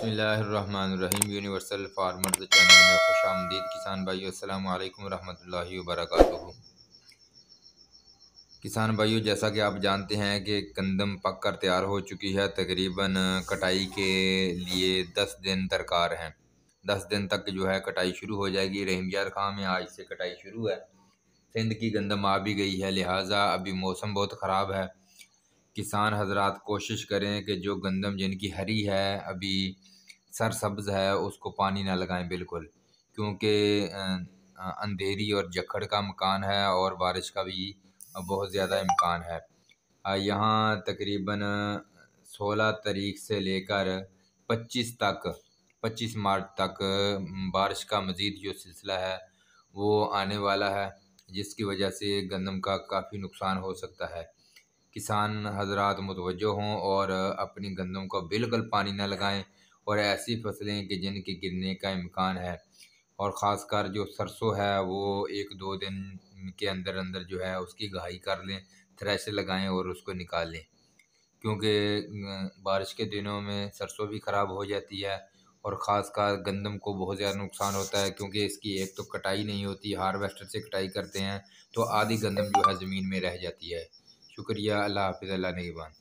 बिस्मिल्लाहिर्रहमानिर्रहीम। Universal farmers channel में खुशामदीद किसान भाइयों, अस्सलाम वालेकुम रहमतुल्लाहि व बरकातुहू। किसान भाइयों, जैसा कि आप जानते हैं कि गंदम पक कर तैयार हो चुकी है। तकरीबन कटाई के लिए 10 दिन दरकार हैं। 10 दिन तक जो है कटाई शुरू हो जाएगी। रहीमयार खां में आज से कटाई शुरू है। सिंध की गंदम आ भी गई है, लिहाजा अभी मौसम बहुत ख़राब है। किसान हजरात कोशिश करें कि जो गंदम जिनकी हरी है, अभी सरसब्ज़ है, उसको पानी ना लगाएं बिल्कुल, क्योंकि अंधेरी और जखड़ का मकान है और बारिश का भी बहुत ज़्यादा इम्कान है। यहाँ तकरीबन 16 तारीख से लेकर 25 मार्च तक बारिश का मज़ीद जो सिलसिला है वो आने वाला है, जिसकी वजह से गंदम का काफ़ी नुकसान हो सकता है। किसान हजरात मुतवज्जो हों और अपनी गंदम को बिल्कुल पानी न लगाएं, और ऐसी फसलें कि जिनके गिरने का इम्कान है, और ख़ासकर जो सरसों है वो 1-2 दिन के अंदर अंदर जो है उसकी घाई कर लें, थ्रेशर लगाएं और उसको निकाल लें, क्योंकि बारिश के दिनों में सरसों भी ख़राब हो जाती है। और ख़ासकर गंदम को बहुत ज़्यादा नुकसान होता है, क्योंकि इसकी एक तो कटाई नहीं होती, हार्वेस्टर से कटाई करते हैं तो आधी गंदम जो है ज़मीन में रह जाती है। शुक्रिया। अल्लाह हाफ़िज़। अल्लाह निगहबान।